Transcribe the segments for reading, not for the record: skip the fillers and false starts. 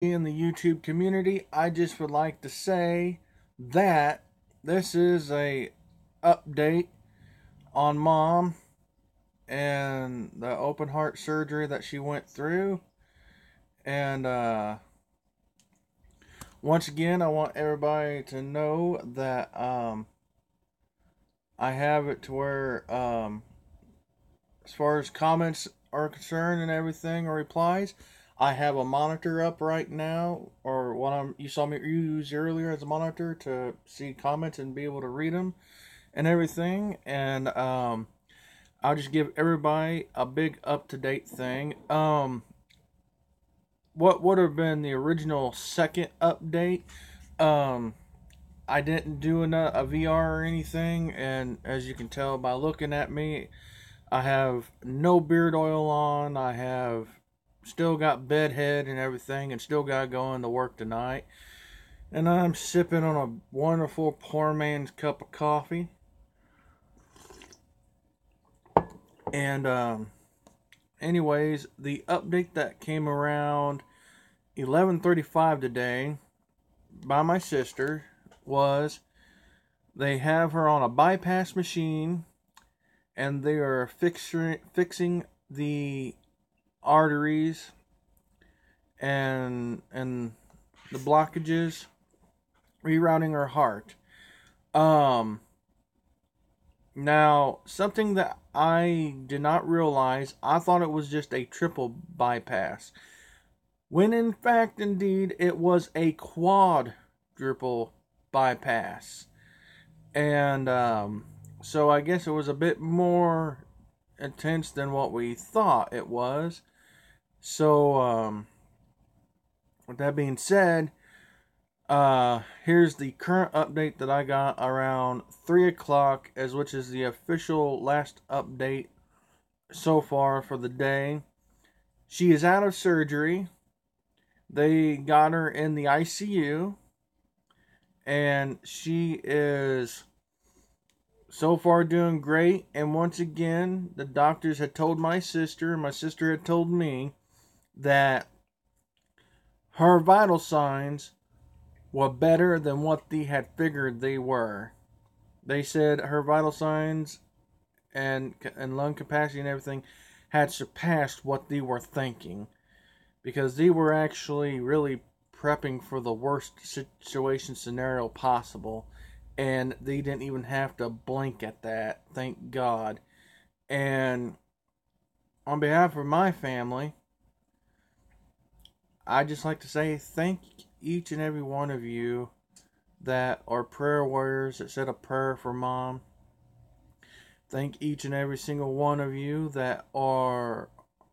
in the YouTube community. I just would like to say that this is a update on mom and the open heart surgery that she went through. And once again, I want everybody to know that I have it to where as far as comments are concerned and everything or replies, I have a monitor up right now, or what you saw me use earlier as a monitor to see comments and be able to read them and everything. And I'll just give everybody a big up to date thing. What would have been the original second update? Um, I didn't do a VR or anything, and as you can tell by looking at me, I have no beard oil on. I have still got bedhead and everything, and still got going to work tonight. And I'm sipping on a wonderful poor man's cup of coffee. And anyways, the update that came around 11:35 today by my sister was they have her on a bypass machine, and they are fixing the arteries and the blockages, rerouting her heart. Um, Now something that I did not realize, I thought it was just a triple bypass, when in fact, indeed, it was a quadruple bypass, and so I guess it was a bit more intense than what we thought it was. So with that being said, here's the current update that I got around 3 o'clock, as which is the official last update so far for the day. She is out of surgery. They got her in the ICU, and she is so far doing great. And once again, the doctors had told my sister, and my sister had told me that her vital signs were better than what they had figured they were. They said her vital signs and lung capacity and everything had surpassed what they were thinking, because they were actually really prepping for the worst situation scenario possible, and they didn't even have to blink at that, thank God. And on behalf of my family, I just like to say thank each and every one of you that are prayer warriors that said a prayer for mom. Thank each and every single one of you that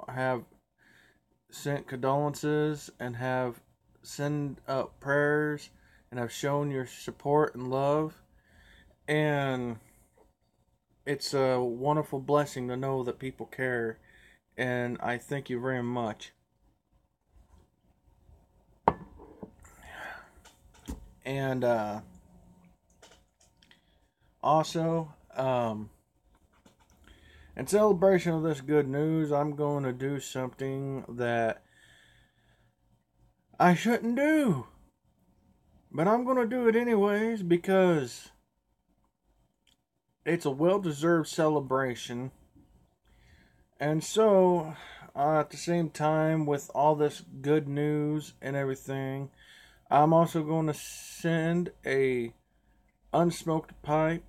have sent condolences and have sent up prayers and have shown your support and love. And it's a wonderful blessing to know that people care, and I thank you very much. And also, in celebration of this good news, I'm going to do something that I shouldn't do, but I'm going to do it anyways because it's a well-deserved celebration. And so, at the same time, with all this good news and everything, I'm also going to send a unsmoked pipe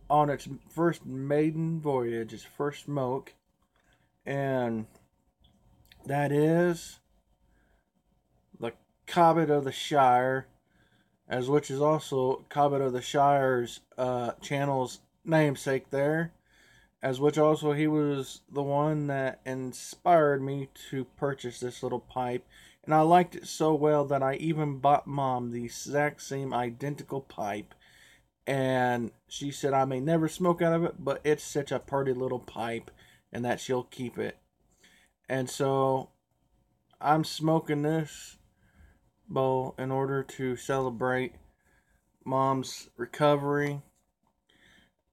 on its first maiden voyage, its first smoke, and that is the Cobbett of the Shire, as which is also Cobbett of the Shire's channel's namesake there, as which also he was the one that inspired me to purchase this little pipe. And I liked it so well that I even bought mom the exact same identical pipe. And she said I may never smoke out of it, but it's such a pretty little pipe and that she'll keep it. And so I'm smoking this bowl in order to celebrate mom's recovery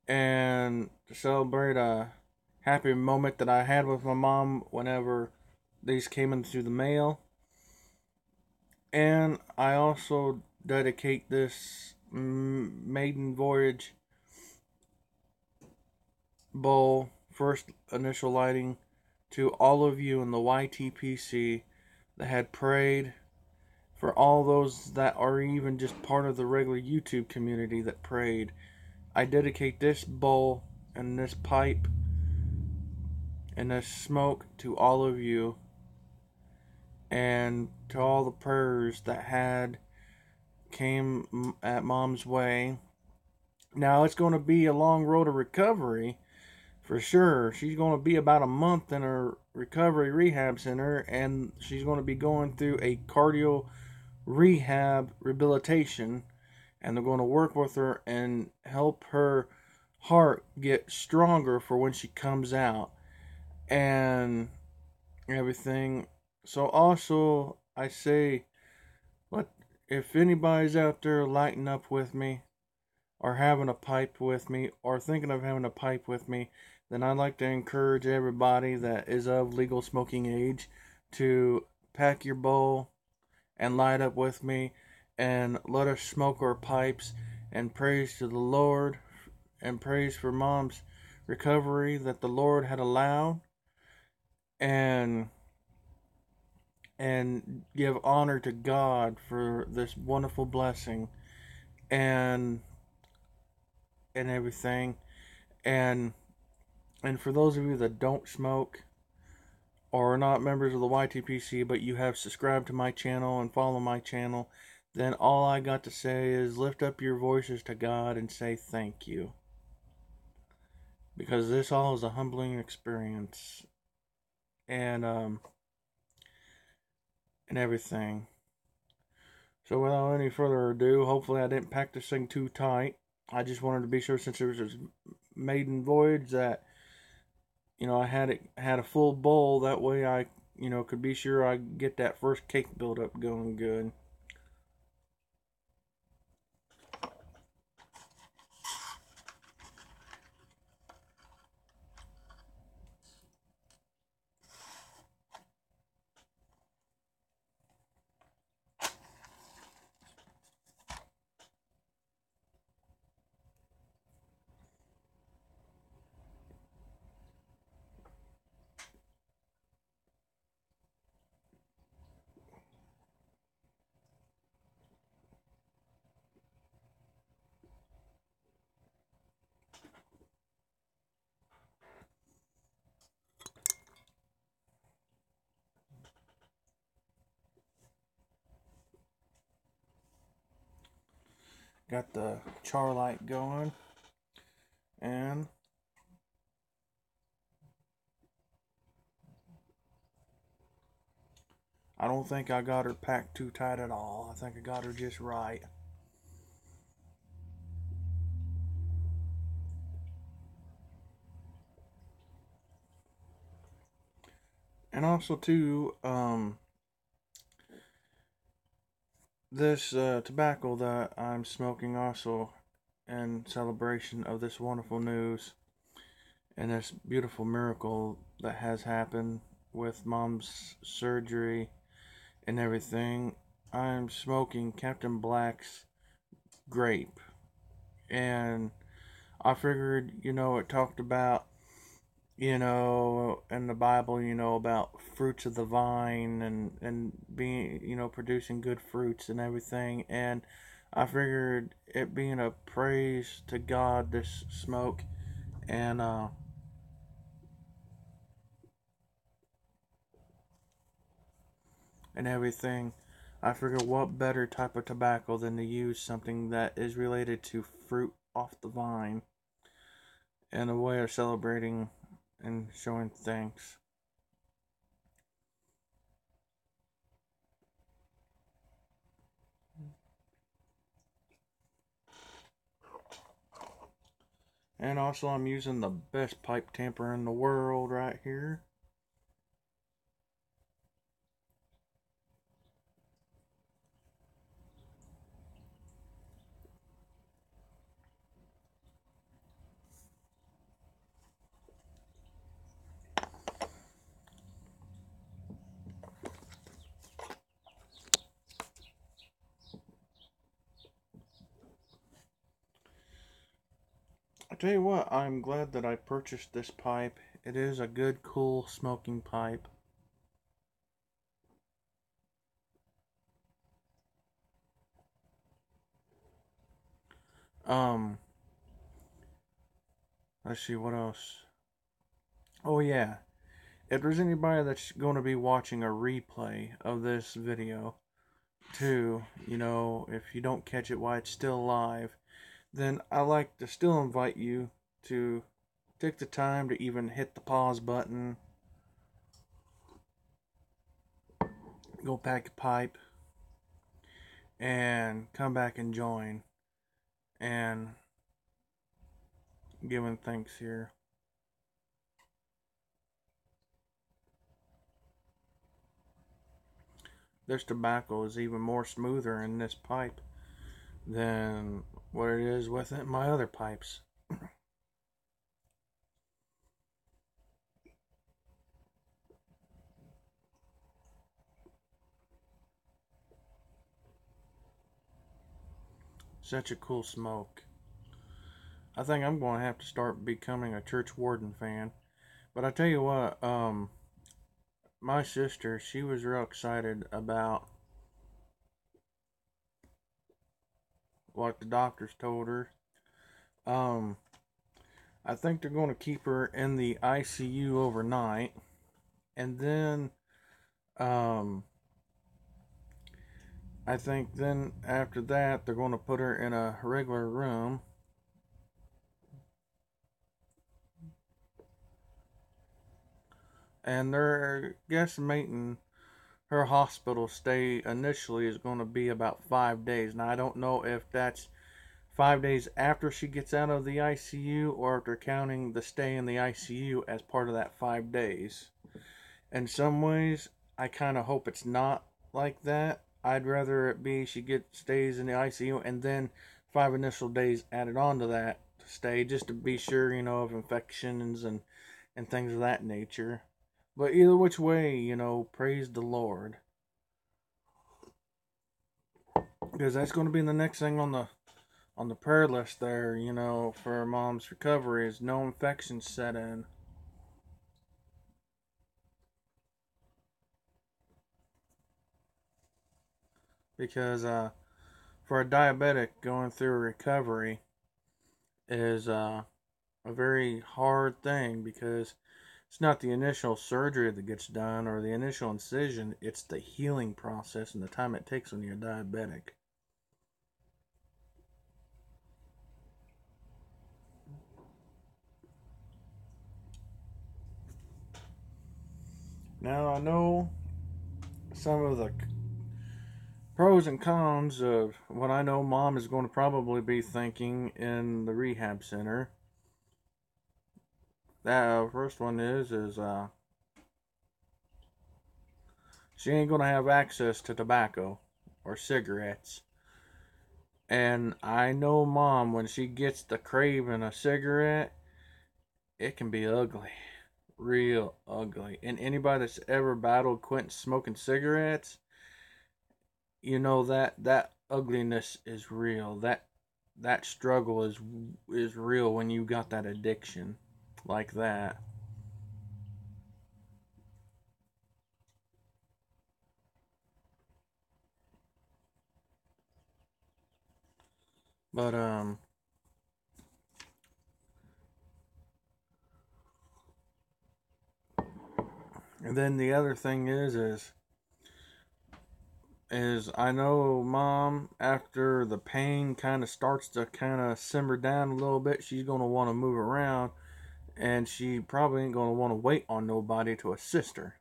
and to celebrate a happy moment that I had with my mom whenever these came in through the mail. And I also dedicate this maiden voyage bowl first initial lighting to all of you in the YTPC that had prayed, for all those that are even just part of the regular YouTube community that prayed. I dedicate this bowl and this pipe and this smoke to all of you, and to all the prayers that had came at Mom's way. Now it's going to be a long road to recovery for sure. She's going to be about a month in her recovery rehab center, and she's going to be going through a cardio rehab rehabilitation, and they're going to work with her and help her heart get stronger for when she comes out and everything. So also I say, let, if anybody's out there lighting up with me or having a pipe with me or thinking of having a pipe with me, then I'd like to encourage everybody that is of legal smoking age to pack your bowl and light up with me and let us smoke our pipes and praise to the Lord and praise for Mom's recovery that the Lord had allowed, and give honor to God for this wonderful blessing and everything. And for those of you that don't smoke or are not members of the YTPC, but you have subscribed to my channel and follow my channel, then all I got to say is lift up your voices to God and say thank you. Because this all is a humbling experience. And everything. So without any further ado, hopefully I didn't pack this thing too tight. I just wanted to be sure, since it was a maiden voyage, that I had a full bowl. That way I could be sure I get that first cake build up going good. Got the char light going, and I don't think I got her packed too tight at all. I think I got her just right. And also too, this tobacco that I'm smoking also in celebration of this wonderful news and this beautiful miracle that has happened with Mom's surgery and everything. I'm smoking Captain Black's grape, and I figured, it talked about, in the Bible, about fruits of the vine and being, producing good fruits and everything. And I figured it being a praise to God, this smoke, and everything. I figured what better type of tobacco than to use something that is related to fruit off the vine and a way of celebrating and showing thanks. And also I'm using the best pipe tamper in the world right here. tell you what, I'm glad that I purchased this pipe. It is a good, cool smoking pipe. Um, let's see what else. Oh yeah, if there's anybody that's going to be watching a replay of this video, too, if you don't catch it while it's still live, then I like to still invite you to take the time to even hit the pause button, go pack a pipe, and come back and join. And giving thanks here. This tobacco is even more smoother in this pipe than what it is with my other pipes. Such a cool smoke. I think I'm going to have to start becoming a Church Warden fan. But I tell you what, my sister, she was real excited about what the doctors told her. I think they're going to keep her in the ICU overnight, and then, I think then after that they're going to put her in a regular room. And they're guesstimating her hospital stay initially is going to be about 5 days. Now, I don't know if that's 5 days after she gets out of the ICU or if they're counting the stay in the ICU as part of that 5 days. In some ways, I kind of hope it's not like that. I'd rather it be stays in the ICU and then 5 initial days added on to that to stay just to be sure, of infections and things of that nature. But either which way, praise the Lord. Because that's going to be the next thing on the prayer list there, for mom's recovery is no infections set in. Because for a diabetic going through a recovery is a very hard thing because it's not the initial surgery that gets done or the initial incision, it's the healing process and the time it takes when you're diabetic. Now, I know some of the pros and cons of what I know mom is going to probably be thinking in the rehab center. That first one is she ain't going to have access to tobacco or cigarettes. And I know mom, when she gets the craving a cigarette, it can be ugly. Real ugly. And anybody that's ever battled quitting smoking cigarettes, that ugliness is real. That struggle is real when you got that addiction like that. But and then the other thing is I know mom, after the pain kind of starts to kind of simmer down a little bit, she's going to want to move around, and she probably ain't going to want to wait on nobody to assist her.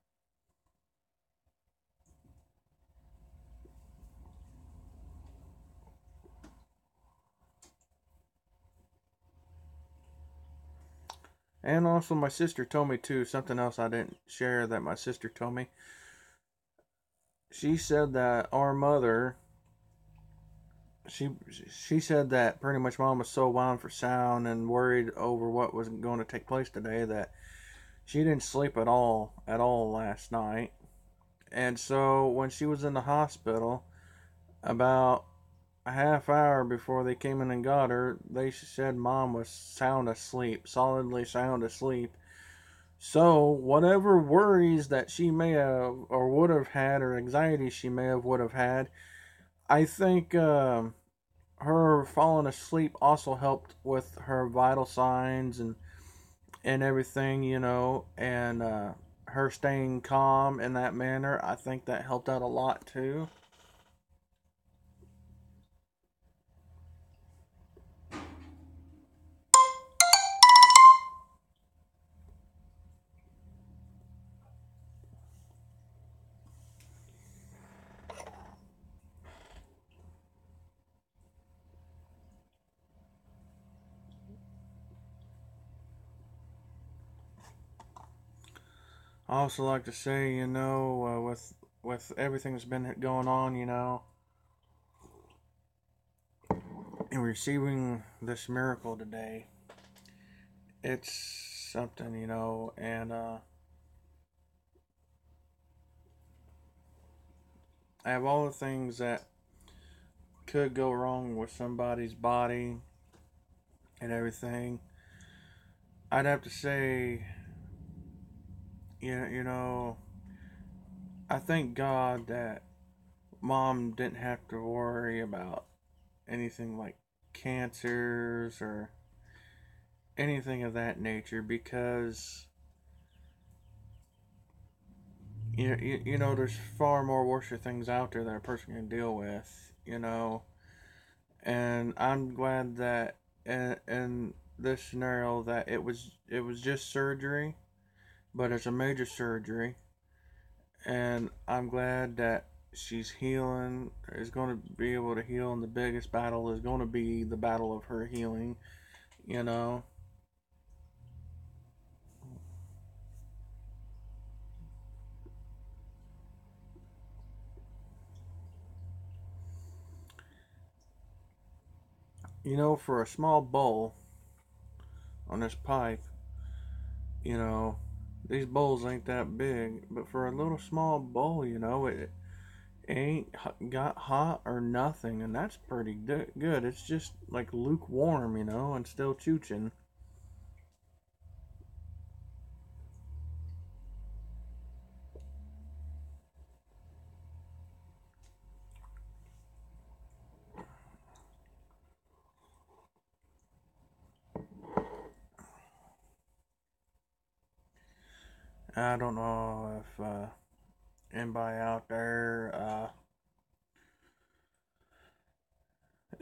And also, my sister told me too, something else I didn't share that my sister told me. She said that our mother, she she said that pretty much mom was so wound for sound and worried over what was going to take place today that she didn't sleep at all last night. And so when she was in the hospital, about a half hour before they came in and got her, they said mom was sound asleep, solidly sound asleep. So, whatever worries that she may have or would have had, or anxiety she may have would have had, I think her falling asleep also helped with her vital signs and everything, and her staying calm in that manner. I think that helped out a lot too. I also like to say, with everything that's been going on, and receiving this miracle today, it's something, and I have all the things that could go wrong with somebody's body and everything. I'd have to say, you know, I thank God that mom didn't have to worry about anything like cancers or anything of that nature because there's far more worse things out there that a person can deal with, and I'm glad that in this scenario that it was just surgery, but it's a major surgery, and I'm glad that she's healing, is going to be able to heal, and the biggest battle is going to be the battle of her healing, you know. For a small bowl on this pipe, you know, these bowls ain't that big, but for a little small bowl, it ain't got hot or nothing, and that's pretty good. It's just like lukewarm, and still chooching. I don't know if anybody out there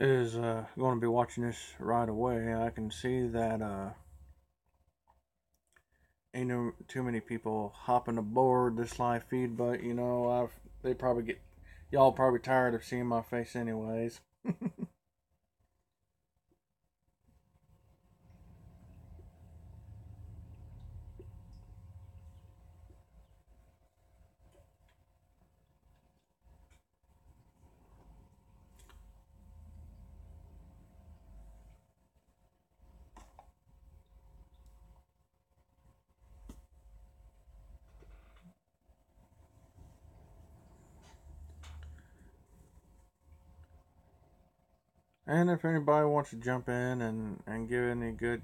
is going to be watching this right away. I can see that ain't no too many people hopping aboard this live feed, but they probably get y'all probably tired of seeing my face anyways. And if anybody wants to jump in and give any good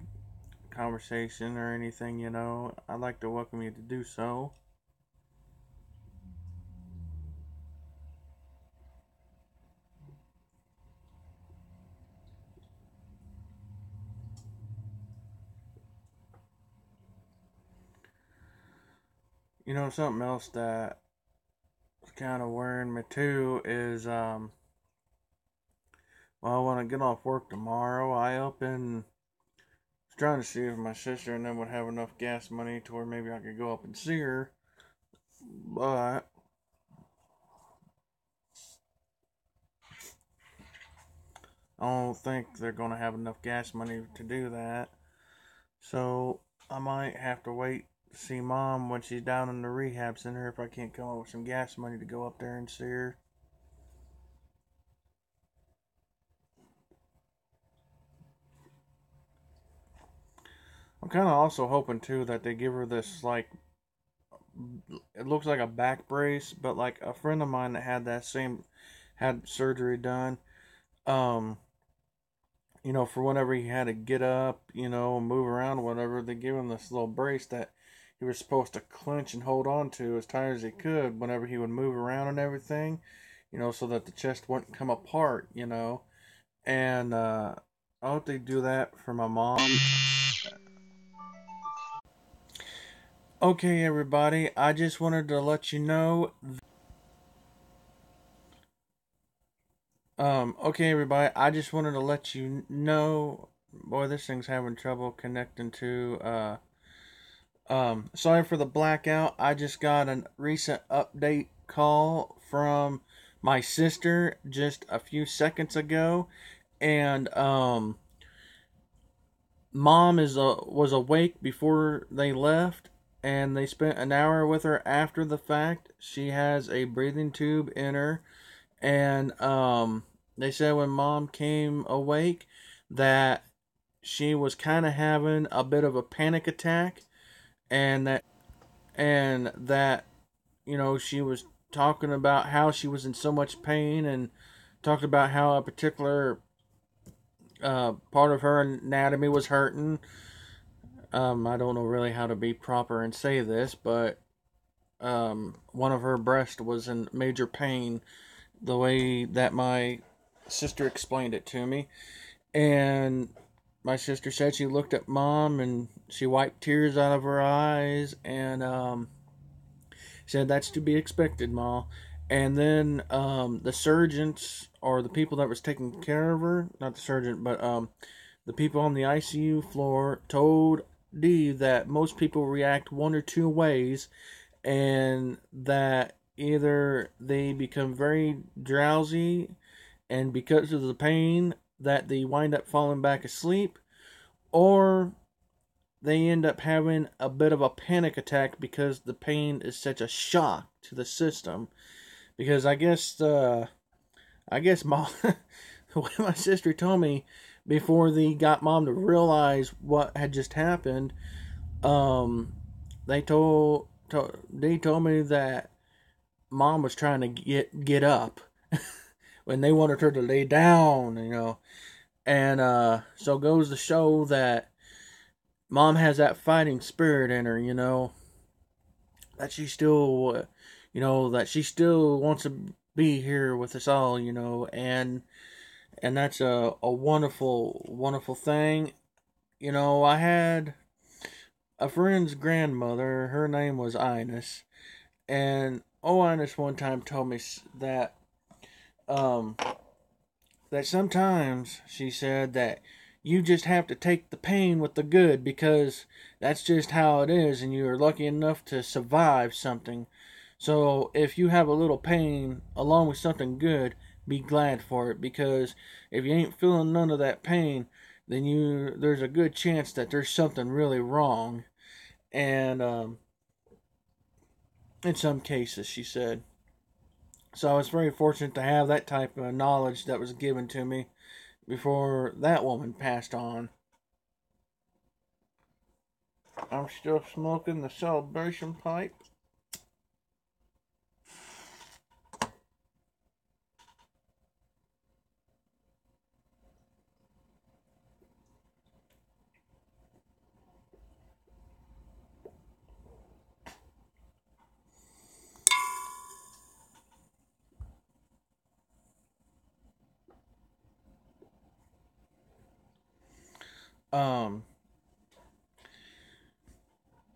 conversation or anything, I'd like to welcome you to do so. Something else that is kind of wearing me too is well, when I get off work tomorrow, I up and was trying to see if my sister and them would have enough gas money to where maybe I could go up and see her, but I don't think they're gonna have enough gas money to do that. So I might have to wait to see mom when she's down in the rehab center if I can't come up with some gas money to go up there and see her. I'm kind of also hoping too that they give her this like it looks like a back brace, but like a friend of mine that had that same had surgery done. um, for whenever he had to get up, move around, whatever, they gave him this little brace that he was supposed to clench and hold on to as tight as he could whenever he would move around and everything, so that the chest wouldn't come apart. And I hope they do that for my mom. Okay, everybody, I just wanted to let you know. Okay, everybody, I just wanted to let you know. Boy, this thing's having trouble connecting to. Sorry for the blackout. I just got a recent update call from my sister just a few seconds ago, and mom was awake before they left, and they spent an hour with her after the fact. She has a breathing tube in her, and they said when mom came awake that she was kind of having a bit of a panic attack, and that she was talking about how she was in so much pain, and talked about how a particular part of her anatomy was hurting. I don't know really how to be proper and say this, but one of her breasts was in major pain, the way that my sister explained it to me. And my sister said she looked at mom and she wiped tears out of her eyes, and said that's to be expected, Ma. And then the surgeons, or the people that was taking care of her, not the surgeon, but the people on the ICU floor told Dee that most people react one or two ways, and that either they become very drowsy, and because of the pain that they wind up falling back asleep, or they end up having a bit of a panic attack because the pain is such a shock to the system. Because I guess mom, the way my sister told me before they got mom to realize what had just happened, um, they told me that mom was trying to get up when they wanted her to lay down. And so goes to show that mom has that fighting spirit in her. That she still, that she still wants to be here with us all. And that's a wonderful, wonderful thing. I had a friend's grandmother. Her name was Ines, and Ines one time told me um, that sometimes she said that you just have to take the pain with the good, because that's just how it is, and you're lucky enough to survive something. So if you have a little pain along with something good, be glad for it, because if you ain't feeling none of that pain, then there's a good chance that there's something really wrong. And in some cases, she said. So I was very fortunate to have that type of knowledge that was given to me before that woman passed on. I'm still smoking the celebration pipe. Um,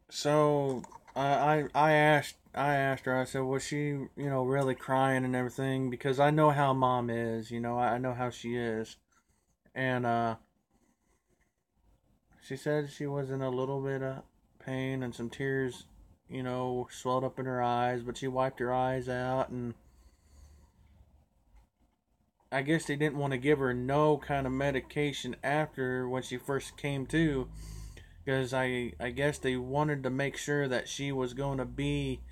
so I asked her. I said, was she really crying and everything? Because I know how mom is. I know how she is, and she said she was in a little bit of pain and some tears, swelled up in her eyes, but she wiped her eyes out, and I guess they didn't want to give her no kind of medication after when she first came to, because I guess they wanted to make sure that she was going to be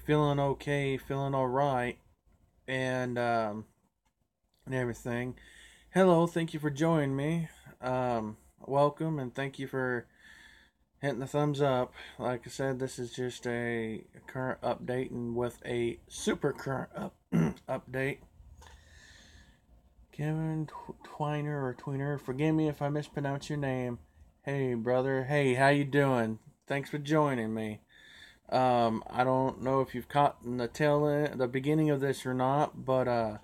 feeling okay, feeling all right, and everything. Hello, thank you for joining me. Welcome, and thank you for hitting the thumbs up. Like I said, this is just a current update, and with a super current update. Kevin Twiner or Tweener, forgive me if I mispronounce your name. Hey, brother. Hey, how you doing? Thanks for joining me. I don't know if you've caught in the tail end, the beginning of this or not, but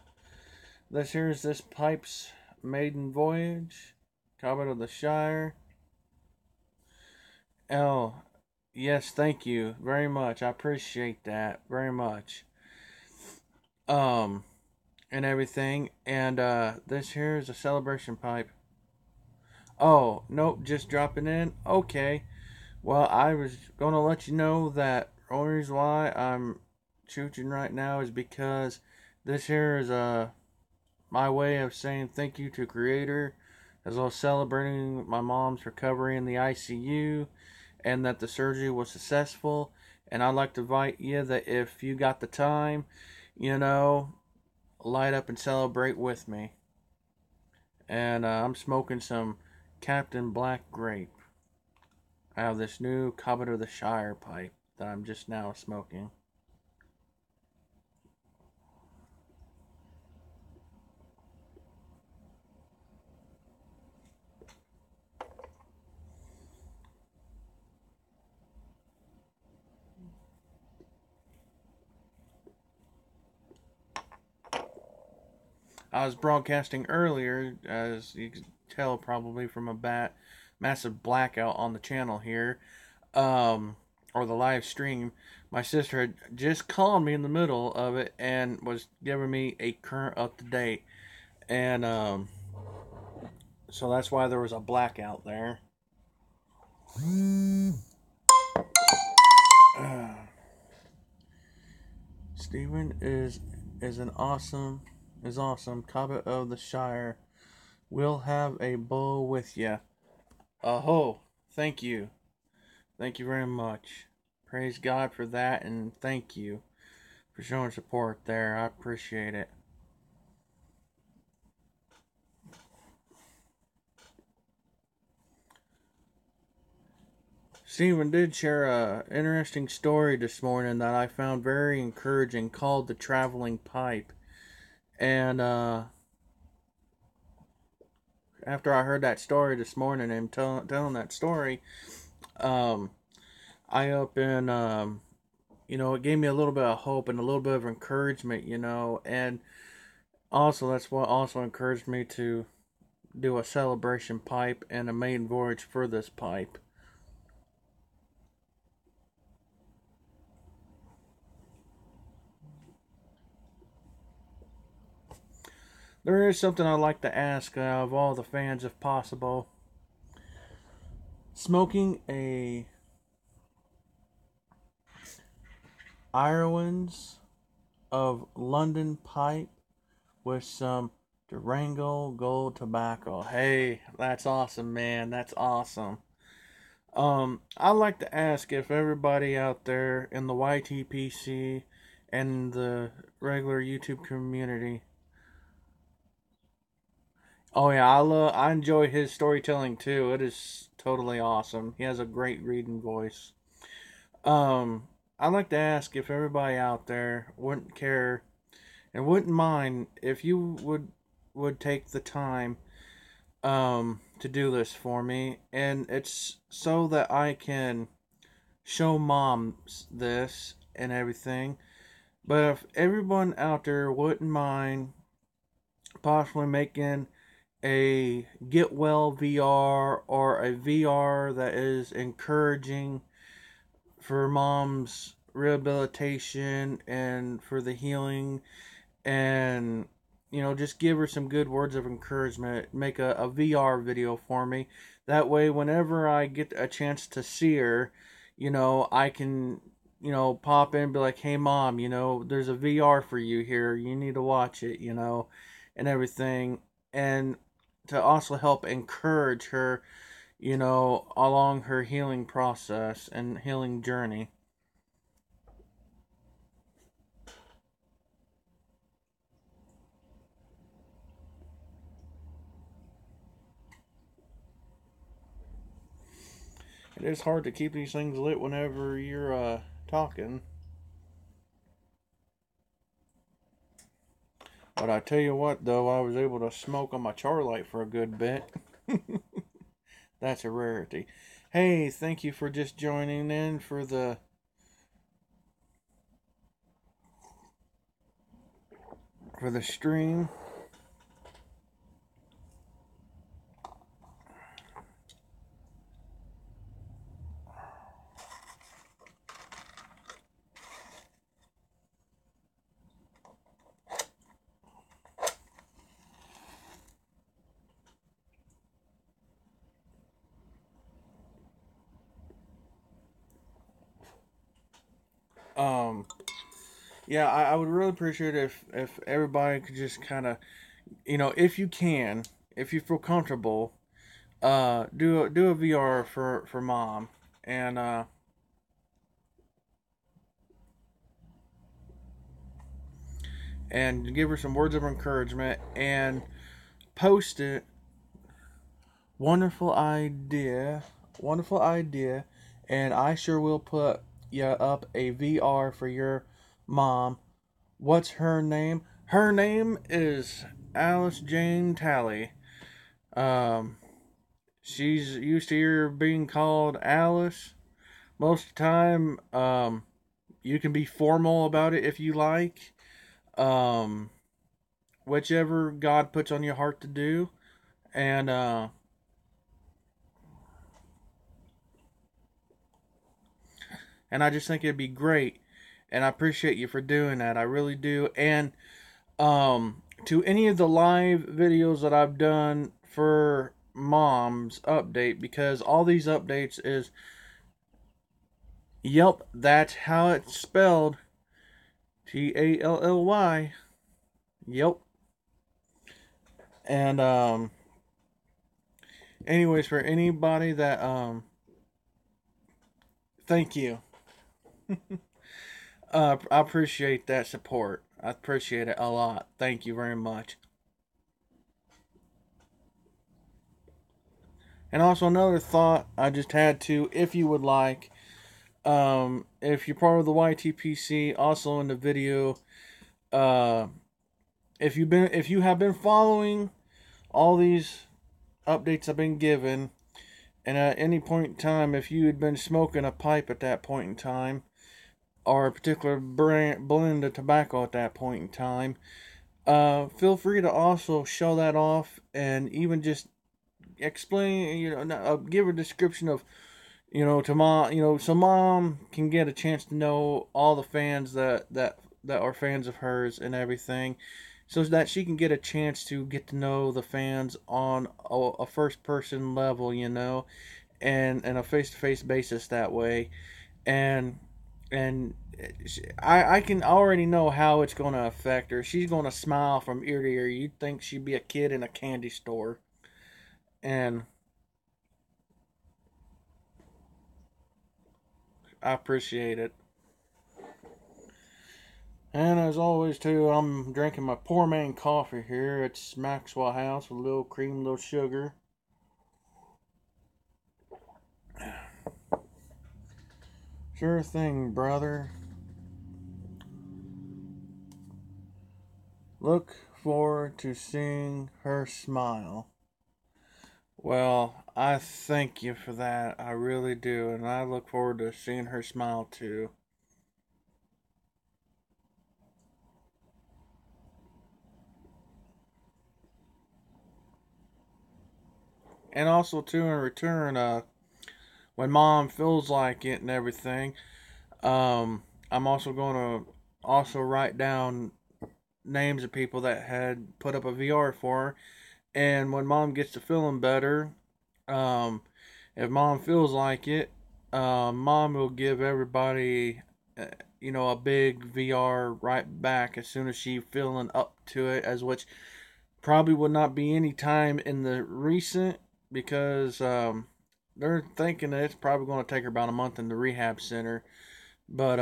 this here's this pipe's maiden voyage. Cobbett of the Shire. L. Yes, thank you very much. I appreciate that very much. Um, and everything. And this here is a celebration pipe. Oh, nope, just dropping in. Okay. Well, I was gonna let you know that the only reason why I'm shooting right now is because this here is my way of saying thank you to Creator, as well as celebrating my mom's recovery in the ICU, and that the surgery was successful. And I'd like to invite you that if you got the time, you know, light up and celebrate with me. And I'm smoking some Captain Black Grape. I have this new Cobbett of the Shire pipe that I'm just now smoking. I was broadcasting earlier, as you can tell probably from a massive blackout on the channel here, or the live stream. My sister had just called me in the middle of it and was giving me a current up to date, and so that's why there was a blackout there. Stephen is an awesome is awesome. Cobbett of the Shire. We'll have a bowl with ya. Oh, thank you. Thank you very much. Praise God for that, and thank you for showing support there. I appreciate it. Stephen did share a interesting story this morning that I found very encouraging, called the traveling pipe. And after I heard that story this morning and telling that story, um, I up and it gave me a little bit of hope and a little bit of encouragement, and also that's what also encouraged me to do a celebration pipe and a maiden voyage for this pipe. There is something I'd like to ask of all the fans, if possible. Smoking a Irwin's of London pipe with some Durango Gold tobacco. Hey, that's awesome, man. That's awesome. I'd like to ask if everybody out there in the YTPC and the regular YouTube community. Oh yeah, I enjoy his storytelling too. It is totally awesome. He has a great reading voice. Um, I'd like to ask if everybody out there wouldn't care and wouldn't mind if you would take the time to do this for me, and it's so that I can show moms this and everything. But if everyone out there wouldn't mind possibly making a get well VR, or a VR that is encouraging for mom's rehabilitation and for the healing, and just give her some good words of encouragement, make a VR video for me. That way whenever I get a chance to see her, I can pop in and be like, hey mom, there's a VR for you here, you need to watch it, and everything. And to also help encourage her, along her healing process and healing journey. It is hard to keep these things lit whenever you're talking. But But I tell you what, though, I was able to smoke on my Charlight for a good bit. That's a rarity. Hey, thank you for just joining in for the stream. Um, yeah, I would really appreciate it if everybody could just kind of, if you can, if you feel comfortable, do a VR for mom, and and give her some words of encouragement and post it. Wonderful idea, wonderful idea, and I sure will put up a VR for your mom. What's her name? Her name is Alice Jane Talley. Um, she's used to hear being called Alice. Most of the time, you can be formal about it if you like. Um, whichever God puts on your heart to do. And I just think it'd be great. And I appreciate you for doing that. I really do. And to any of the live videos that I've done for mom's update, because all these updates is, yep, that's how it's spelled. Tally. Yep. And anyways, for anybody that thank you. I appreciate that support. I appreciate it a lot. Thank you very much. And also another thought I just had to, if you would like, if you're part of the YTPC, also in the video, uh, if you have been following all these updates I've been given, and at any point in time, if you had been smoking a pipe at that point in time, or a particular blend of tobacco at that point in time, feel free to also show that off and even just explain, give a description of, to mom, so mom can get a chance to know all the fans that are fans of hers and everything, so that she can get a chance to get to know the fans on a first person level, and a face to face basis that way, and and I can already know how it's going to affect her. She's going to smile from ear to ear. You'd think she'd be a kid in a candy store, and I appreciate it. And as always, too, I'm drinking my poor man coffee here. It's Maxwell House with a little cream, a little sugar. Sure thing, brother. Look forward to seeing her smile. Well, I thank you for that. I really do. And I look forward to seeing her smile, too. And also, too, in return, when mom feels like it and everything, I'm also going to also write down names of people that had put up a VR for her. And when mom gets to feeling better, um, if mom feels like it, mom will give everybody, a big VR right back as soon as she feeling up to it, as which probably would not be any time in the recent, because they're thinking that it's probably going to take her about a month in the rehab center. But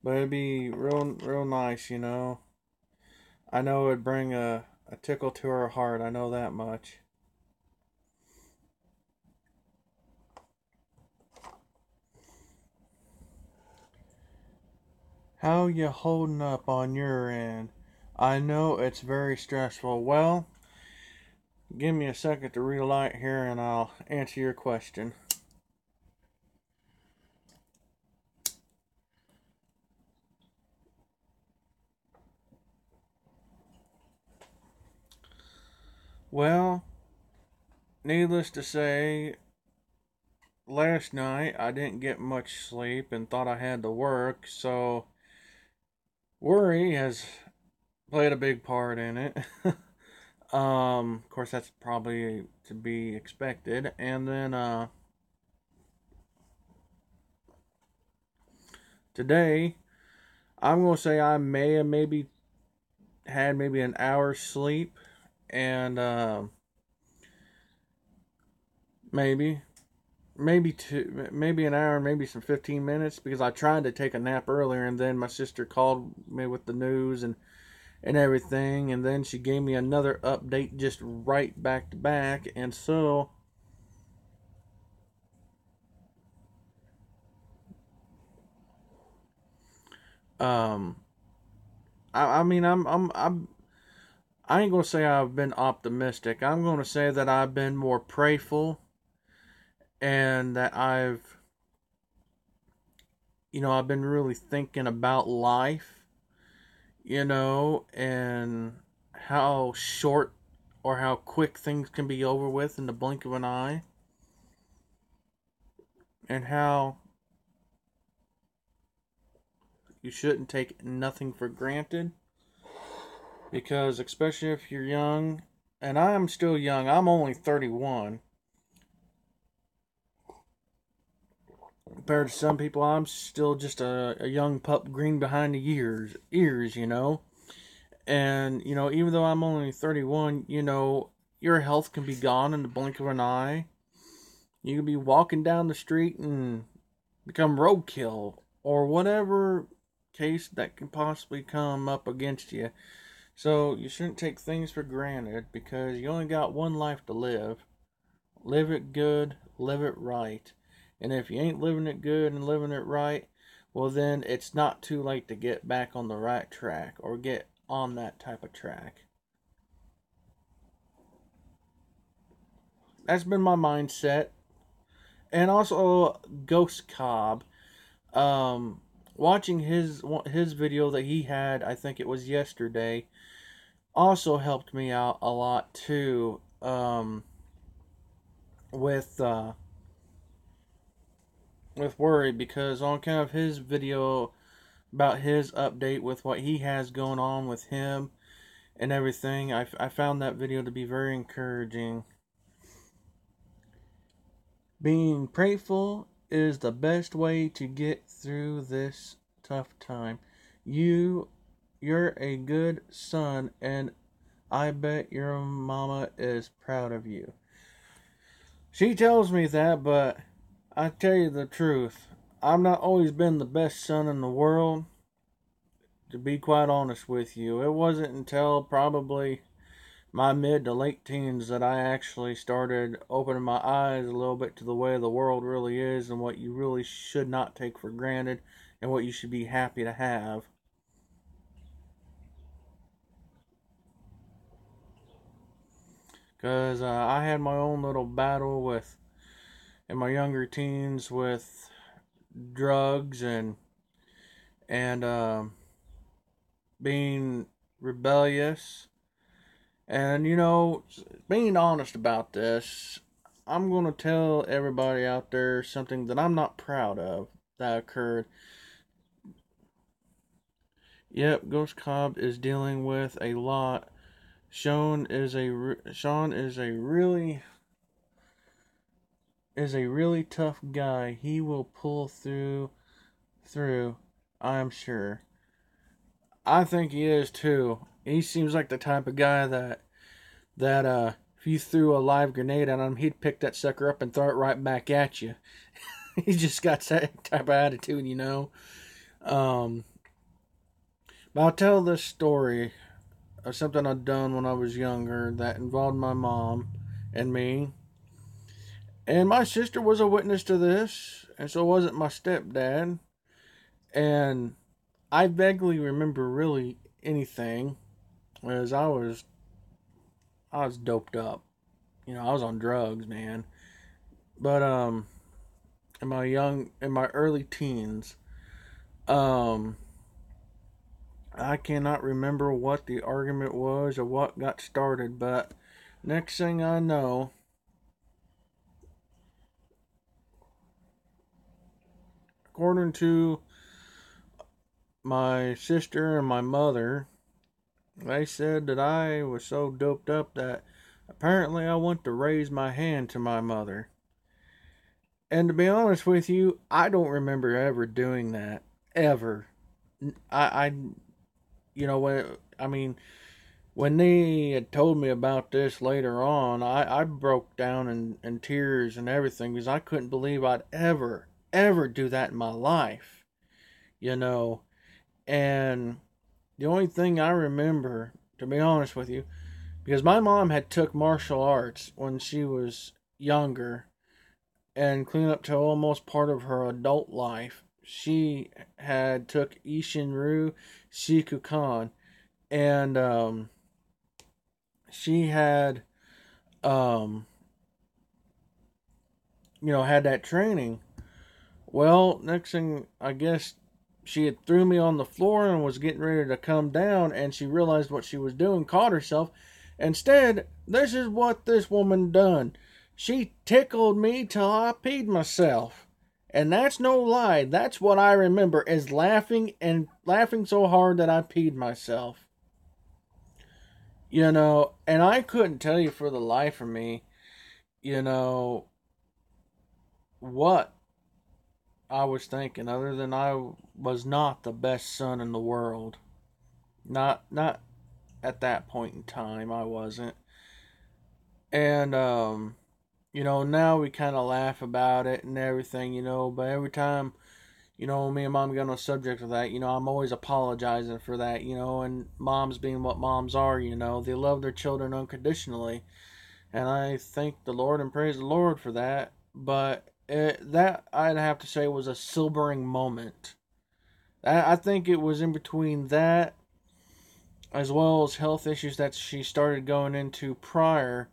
it'd be real nice. I know it'd bring a tickle to her heart. I know that much. How you holding up on your end? I know it's very stressful. Well, give me a second to relight here and I'll answer your question. Well, needless to say, last night I didn't get much sleep and thought I had to work, so worry has played a big part in it. Of course, that's probably to be expected. And then, today, I'm gonna say I may have maybe had maybe an hour's sleep, and maybe maybe an hour, maybe some 15 minutes, because I tried to take a nap earlier, and then my sister called me with the news and everything, and then she gave me another update just right back to back, and so um I mean I ain't gonna say I've been optimistic. I'm gonna say that I've been more prayerful, and that I've been really thinking about life, and how short or how quick things can be over with in the blink of an eye, and how you shouldn't take nothing for granted, because especially if you're young, and I'm still young, I'm only 31. Compared to some people, I'm still just a young pup, green behind the ears. And, even though I'm only 31, your health can be gone in the blink of an eye. You can be walking down the street and become roadkill, or whatever case that can possibly come up against you. So you shouldn't take things for granted, because you only got one life to live. Live it good, live it right. And if you ain't living it good and living it right, well, then it's not too late to get back on the right track, or get on that type of track. That's been my mindset. And also, Ghost Cobb. Um, Watching his video that he had, I think it was yesterday, also helped me out a lot too. With with worry, because on kind of his video about his update with what he has going on with him and everything, I found that video to be very encouraging. Being prayerful is the best way to get through this tough time. You're a good son, and I bet your mama is proud of you. She tells me that, but I tell you the truth, I've not always been the best son in the world, to be quite honest with you. It wasn't until probably my mid to late teens that I actually started opening my eyes a little bit to the way the world really is, and what you really should not take for granted, and what you should be happy to have. Because I had my own little battle with, in my younger teens, with drugs and being rebellious. And, being honest about this, I'm going to tell everybody out there something that I'm not proud of that occurred. Yep, Ghost Cobb is dealing with a lot. Sean is a really tough guy. He will pull through, I'm sure. I think he is too. He seems like the type of guy that if you threw a live grenade at him, he'd pick that sucker up and throw it right back at you. He's just got that type of attitude. Um, but I'll tell this story of something I'd done when I was younger that involved my mom and me. And my sister was a witness to this, and so wasn't my stepdad. And I vaguely remember really anything, as I was doped up. I was on drugs, man. But in my early teens, um, I cannot remember what the argument was or what got started. But next thing I know, according to my sister and my mother, they said that I was so doped up that apparently I went to raise my hand to my mother. And to be honest with you, I don't remember ever doing that. Ever. I when, I mean, when they had told me about this later on, I broke down in tears and everything because I couldn't believe I'd ever do that in my life. You know, and the only thing I remember, to be honest with you, because my mom had took martial arts when she was younger and clean up to almost part of her adult life. She had took Ishinryu Shikukan, and she had um, had that training. Well, next thing I guess she had threw me on the floor and was getting ready to come down, and she realized what she was doing, caught herself. Instead, this is what this woman done. She tickled me till I peed myself. And that's no lie. That's what I remember is laughing and laughing so hard that I peed myself. And I couldn't tell you for the life of me, you know, what I was thinking other than I was not the best son in the world. Not at that point in time I wasn't. And now we kind of laugh about it and everything, but every time, me and mom get on the subject of that, I'm always apologizing for that, and moms being what moms are, they love their children unconditionally. And I thank the Lord and praise the Lord for that. But that, I'd have to say, was a sobering moment. I think it was in between that, as well as health issues that she started going into prior,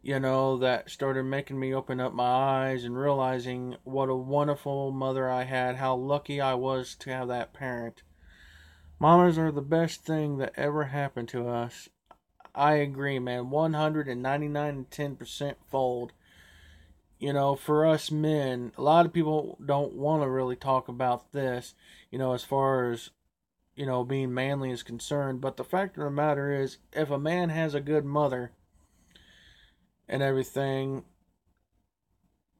that started making me open up my eyes and realizing what a wonderful mother I had, how lucky I was to have that parent. Mamas are the best thing that ever happened to us. I agree, man. 199 and 10% fold. For us men, a lot of people don't want to really talk about this, as far as, being manly is concerned. But the fact of the matter is, if a man has a good mother and everything,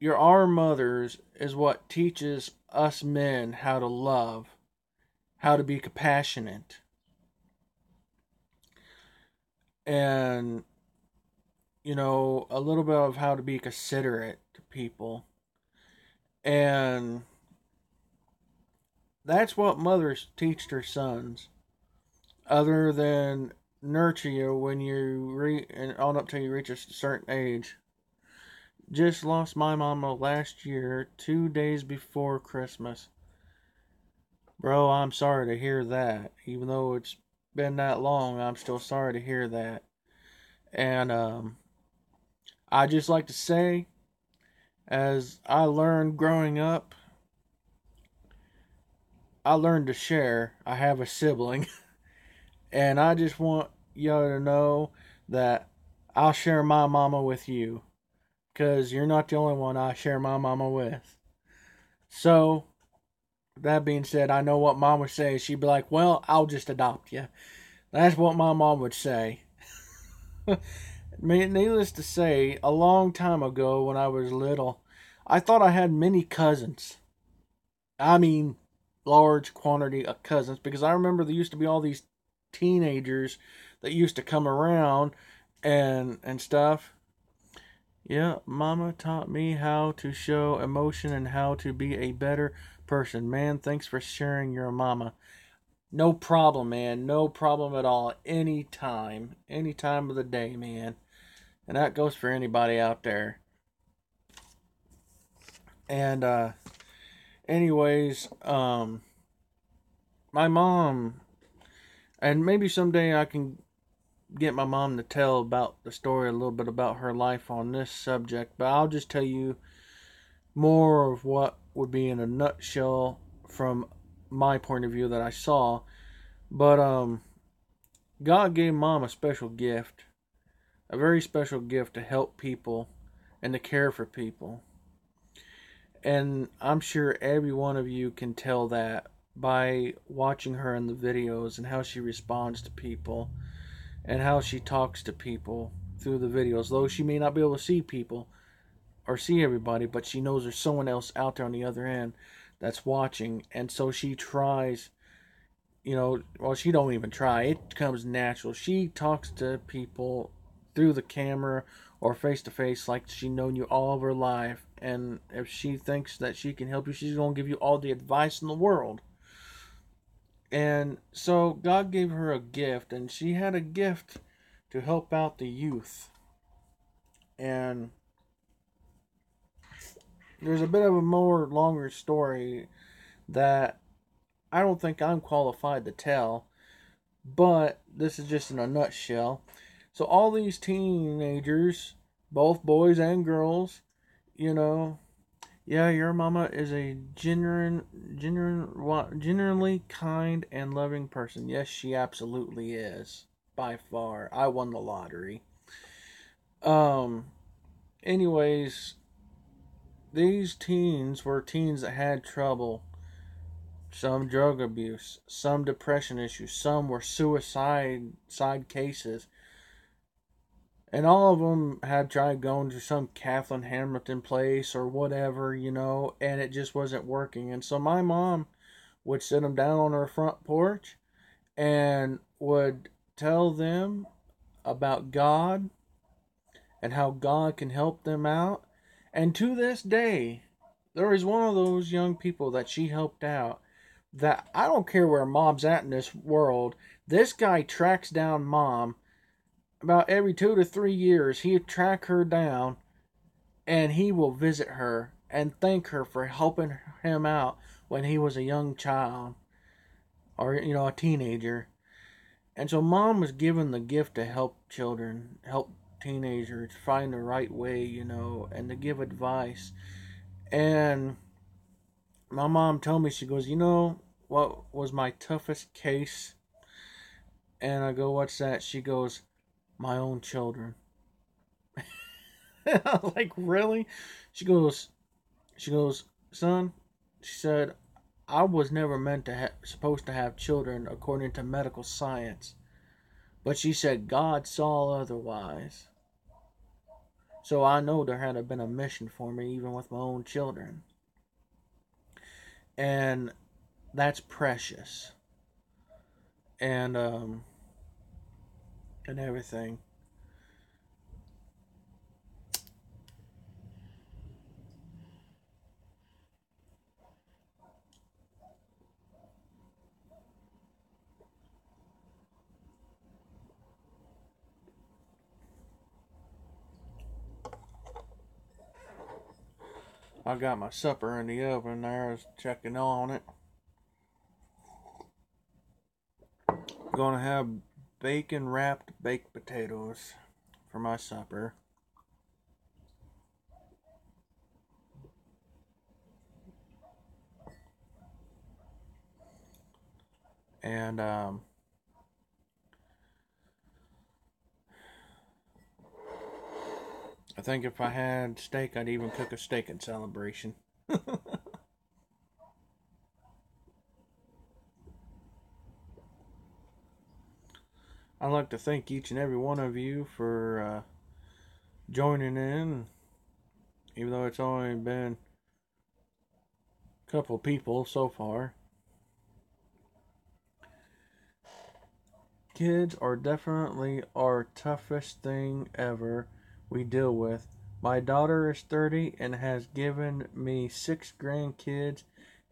our mothers is what teaches us men how to love, how to be compassionate, and, a little bit of how to be considerate to people. And that's what mothers teach their sons, other than nurture you when and on up till you reach a certain age. Just lost my mama last year, 2 days before Christmas. Bro, I'm sorry to hear that. Even though it's been that long, I'm still sorry to hear that. And I just like to say, as I learned growing up, I learned to share. I have a sibling. And I just want y'all to know that I'll share my mama with you. Because you're not the only one I share my mama with. So, that being said, I know what mom would say. She'd be like, well, I'll just adopt you. That's what my mom would say. Needless to say, a long time ago when I was little, I thought I had many cousins. I mean, large quantity of cousins. Because I remember there used to be all these teenagers that used to come around and stuff. Yeah, mama taught me how to show emotion and how to be a better person. Man, thanks for sharing your mama. No problem, man. No problem at all. Anytime. Any time of the day, man. And that goes for anybody out there. And anyways, my mom, and maybe someday I can get my mom to tell about the story, a little bit about her life on this subject, but I'll just tell you more of what would be in a nutshell from my point of view that I saw. But God gave mom a special gift, a very special gift to help people and to care for people. And I'm sure every one of you can tell that by watching her in the videos and how she responds to people and how she talks to people through the videos. Though she may not be able to see people or see everybody, but she knows there's someone else out there on the other end that's watching. And so she tries, well, she don't even try. It comes natural. She talks to people through the camera or face to face like she's known you all of her life. And if she thinks that she can help you, she's going to give you all the advice in the world. And so God gave her a gift, and she had a gift to help out the youth. And there's a bit of a more longer story that I don't think I'm qualified to tell, but this is just in a nutshell. So all these teenagers, both boys and girls, yeah, your mama is a genuinely kind and loving person. Yes, she absolutely is. By far. I won the lottery. Um, anyways, these teens were teens that had trouble. Some drug abuse, some depression issues, some were suicide cases. And all of them had tried going to some Kathleen Hamilton place or whatever, and it just wasn't working. And so my mom would sit them down on her front porch and would tell them about God and how God can help them out. And to this day, there is one of those young people that she helped out that I don't care where mom's at in this world. This guy tracks down mom about every 2 to 3 years. He'll track her down and he will visit her and thank her for helping him out when he was a young child or, a teenager. And so mom was given the gift to help children, help teenagers find the right way, and to give advice. And my mom told me, she goes, what was my toughest case? And I go, what's that? She goes, my own children. I was like, really? She goes, son, she said, I was never meant to supposed to have children according to medical science. But she said God saw otherwise. So I know there had to been a mission for me even with my own children. And that's precious. And everything. I got my supper in the oven there. I was checking on it. Gonna have bacon wrapped baked potatoes for my supper. And I think if I had steak, I'd even cook a steak in celebration. I'd like to thank each and every one of you for joining in, even though it's only been a couple people so far. Kids are definitely our toughest thing ever we deal with. My daughter is 30 and has given me 6 grandkids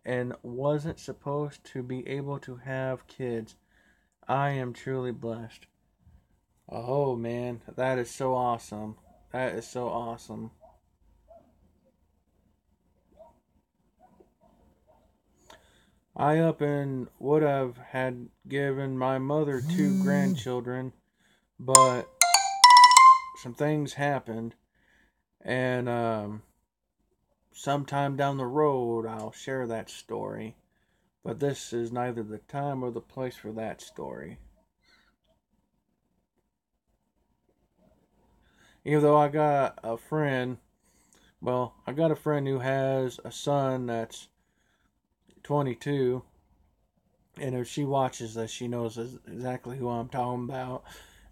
and wasn't supposed to be able to have kids. I am truly blessed. Oh man, that is so awesome. That is so awesome. I up and would have had given my mother two grandchildren, but some things happened, and sometime down the road I'll share that story. But this is neither the time or the place for that story. Even though I got a friend who has a son that's 22, and if she watches this, she knows exactly who I'm talking about.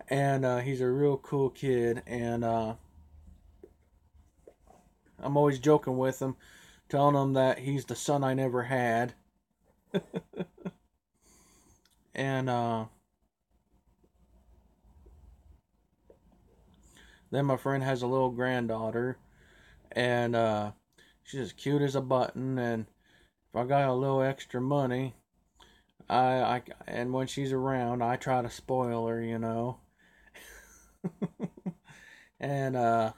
And he's a real cool kid, and I'm always joking with him, telling him that he's the son I never had. And then my friend has a little granddaughter, and she's as cute as a button. And if I got a little extra money, and when she's around, I try to spoil her, you know. And I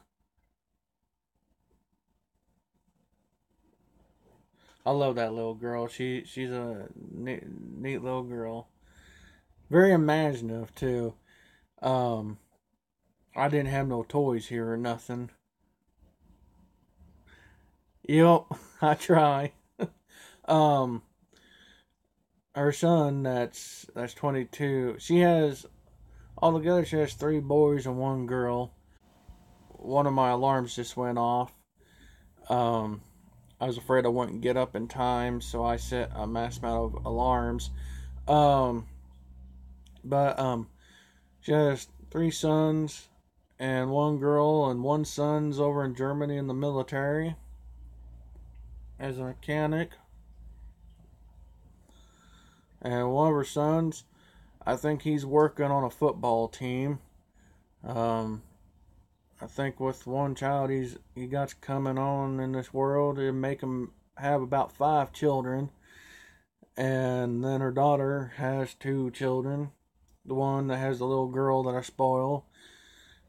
love that little girl. She's a neat little girl. Very imaginative too. Um, I didn't have no toys here or nothing. Yep, I try. Um, her son that's 22. She has altogether she has three boys and one girl. One of my alarms just went off. Um, I was afraid I wouldn't get up in time, so I set a mass amount of alarms. Um, but she has three sons and one girl, and one son's over in Germany in the military as a mechanic, and one of her sons, I think he's working on a football team. Um, I think with one child he got coming on in this world, it make him have about five children, and then her daughter has two children. The one that has the little girl that I spoil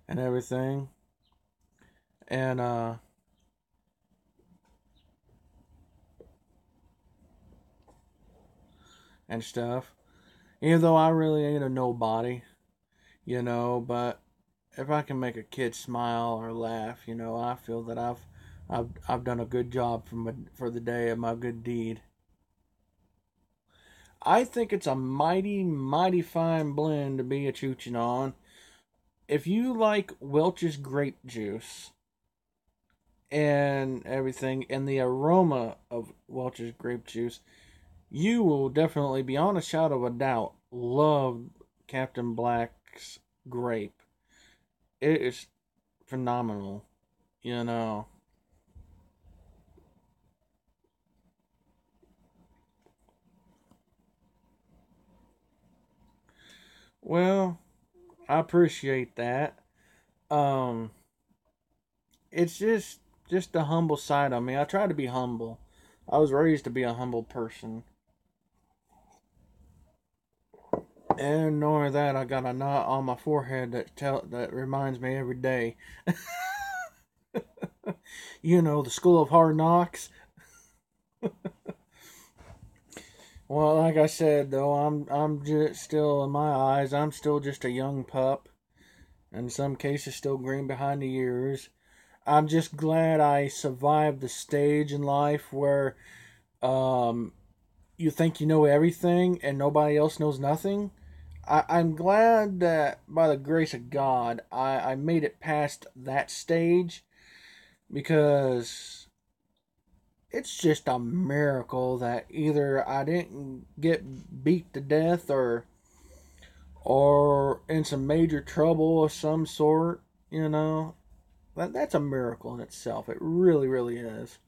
and everything, and and stuff. Even though I really ain't a nobody, you know, but if I can make a kid smile or laugh, you know, I feel that I've done a good job for the day of my good deed. I think it's a mighty fine blend to be a chooching on. If you like Welch's grape juice and everything, and the aroma of Welch's grape juice, you will definitely, beyond a shadow of a doubt, love Captain Black's grape. It is phenomenal, you know. Well, I appreciate that. Um, it's just a humble side of me. I try to be humble. I was raised to be a humble person. And knowing that, I got a knot on my forehead that reminds me every day. You know, the School of Hard Knocks. Well, like I said though, I'm just still in my eyes. I'm still just a young pup. In some cases, still green behind the ears. I'm just glad I survived the stage in life where um, you think you know everything and nobody else knows nothing. I'm glad that by the grace of God, I made it past that stage because it's just a miracle that either I didn't get beat to death or in some major trouble of some sort, you know. That's a miracle in itself. It really is.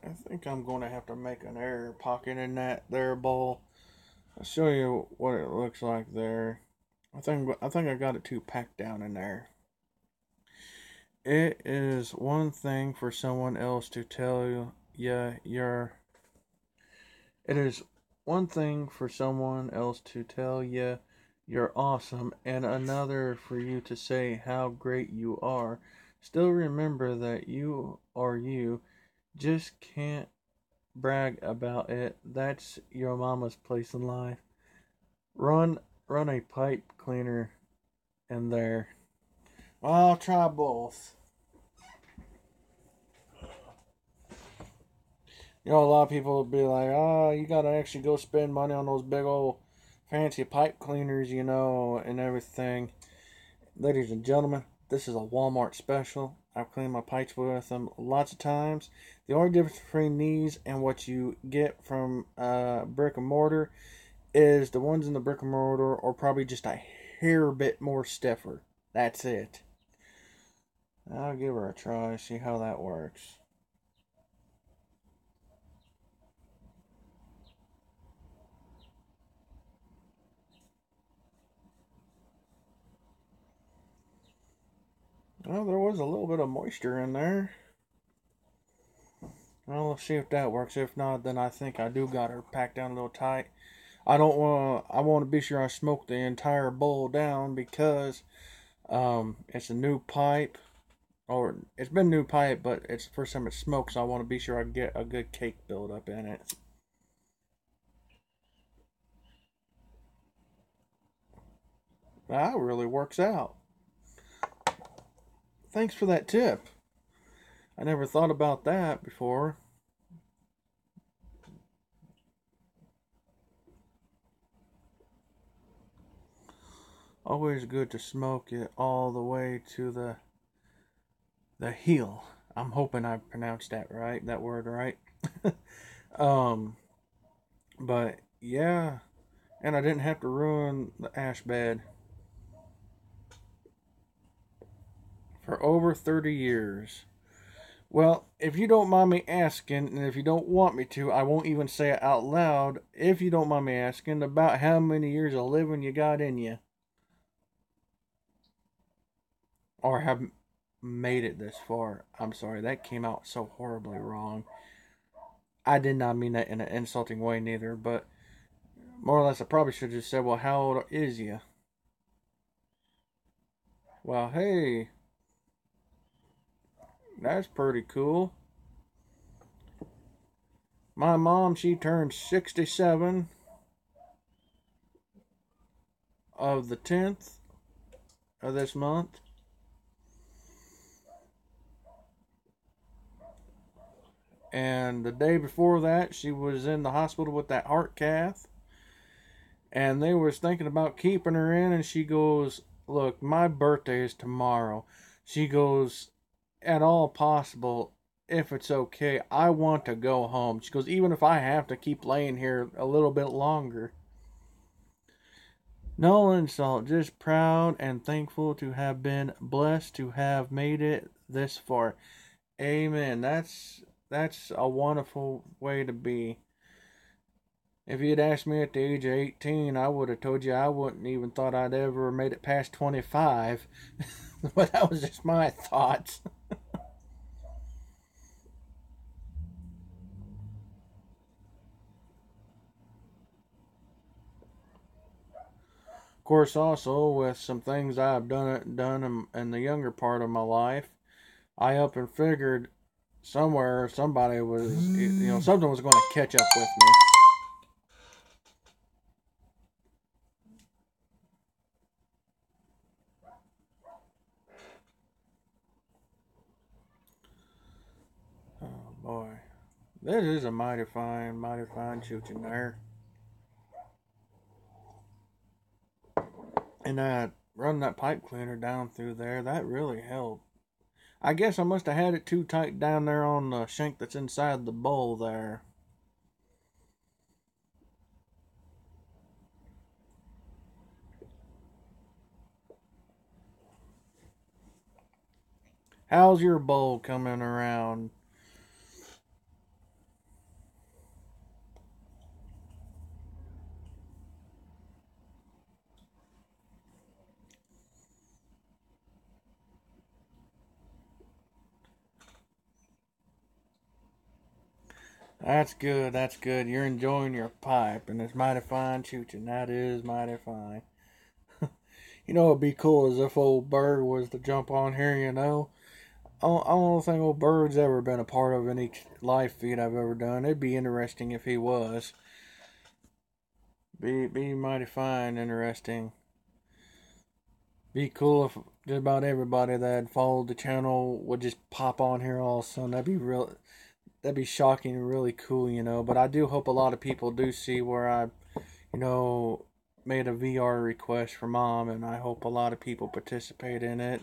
I think I'm going to have to make an air pocket in that there bowl. I'll show you what it looks like there. I think I got it too packed down in there. It is one thing for someone else to tell you're. It is one thing for someone else to tell you you're awesome, and another for you to say how great you are. Still remember that you are you. Just can't brag about it. That's your mama's place in life. Run, run a pipe cleaner in there. Well, I'll try both. You know, a lot of people would be like, "Oh, you gotta actually go spend money on those big old fancy pipe cleaners, you know, and everything." Ladies and gentlemen, this is a Walmart special. I've cleaned my pipes with them lots of times. The only difference between these and what you get from brick and mortar is the ones in the brick and mortar are probably just a hair bit more stiffer. That's it. I'll give her a try, see how that works. Well, there was a little bit of moisture in there. Well, let's see if that works. If not, then I think I do got her packed down a little tight. I don't want. I want to be sure I smoke the entire bowl down because it's a new pipe, or it's been new pipe, but it's the first time it smokes. So I want to be sure I get a good cake build up in it. That really works out. Thanks for that tip. I never thought about that before. Always good to smoke it all the way to the heel. I'm hoping I pronounced that right, that word right. um, but yeah, and I didn't have to ruin the ash bed for over 30 years. Well, if you don't mind me asking, and if you don't want me to, I won't even say it out loud. If you don't mind me asking, about how many years of living you got in you, or have made it this far. I'm sorry, that came out so horribly wrong. I did not mean that in an insulting way, neither, but more or less, I probably should have just said, well, how old is you? Well, hey, that's pretty cool. My mom, she turned 67 of the 10th of this month. And the day before that, she was in the hospital with that heart cath. And they was thinking about keeping her in. And she goes, look, my birthday is tomorrow. She goes, at all possible, if it's okay, I want to go home. She goes, even if I have to keep laying here a little bit longer. No insult, just proud and thankful to have been blessed to have made it this far. Amen. That's a wonderful way to be. If you'd asked me at the age of 18, I would have told you I wouldn't even thought I'd ever made it past 25. But that was just my thoughts. Of course, also with some things I've done in the younger part of my life, I up and figured somewhere somebody was, something was going to catch up with me. Oh boy, this is a mighty fine shooting there. And running that pipe cleaner down through there, that really helped. I guess I must have had it too tight down there on the shank that's inside the bowl there. How's your bowl coming around? That's good. That's good. You're enjoying your pipe, and it's mighty fine chooching. That is mighty fine. You know, it'd be cool as if old Bird was to jump on here. I don't think old Bird's ever been a part of any live feed I've ever done. It'd be interesting if he was. Be mighty fine, interesting. Be cool if just about everybody that had followed the channel would just pop on here all of a sudden. That'd be shocking and really cool. But I do hope a lot of people do see where I, you know, made a VR request for mom, and I hope a lot of people participate in it,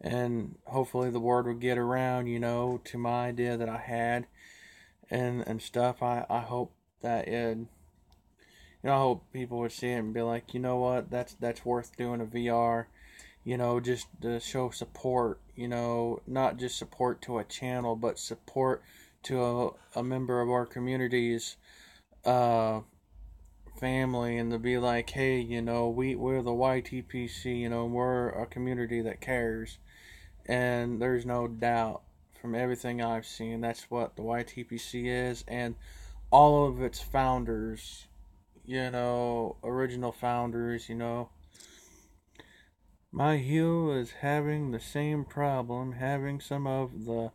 and hopefully the word will get around, to my idea that I had, and stuff. I hope that I hope people would see it and be like, you know what, that's worth doing a VR, just to show support, not just support to a channel, but support to a member of our community's uh, family, and to be like, hey, we're the YTPC, we're a community that cares, and there's no doubt from everything I've seen that's what the YTPC is, and all of its founders, original founders. My heel is having the same problem, having some of the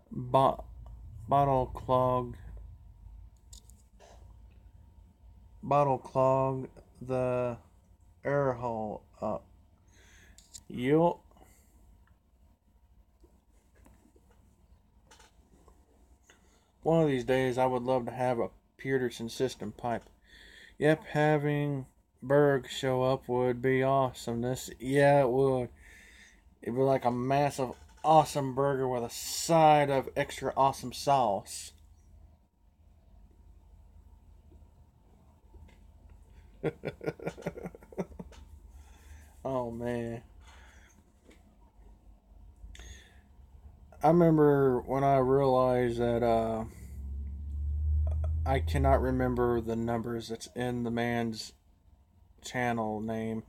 bo- bottle clog the air hole up. Yup. One of these days, I would love to have a Peterson system pipe. Yep, having Berg show up would be awesomeness. Yeah, it would. It'd be like a massive, awesome burger with a side of extra awesome sauce. Oh man. I remember when I realized that I cannot remember the numbers that's in the man's channel name,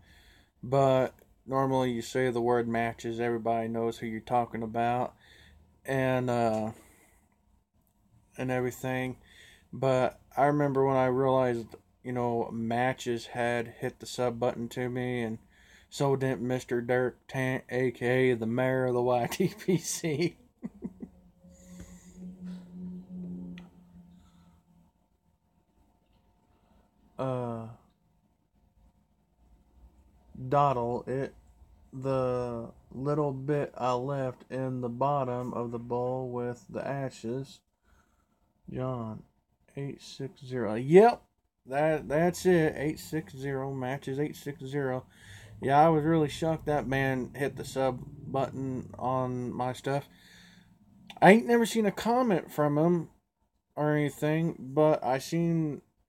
but normally you say the word matches, everybody knows who you're talking about, and everything. But I remember when I realized, matches had hit the sub button to me, and so didn't Mr. Derek Tant, aka the mayor of the YTPC. uh, Dawdle it. The little bit I left in the bottom of the bowl with the ashes. John 860. Yep. That's it. 860 matches 860. Yeah, I was really shocked that man hit the sub button on my stuff. I ain't never seen a comment from him or anything, but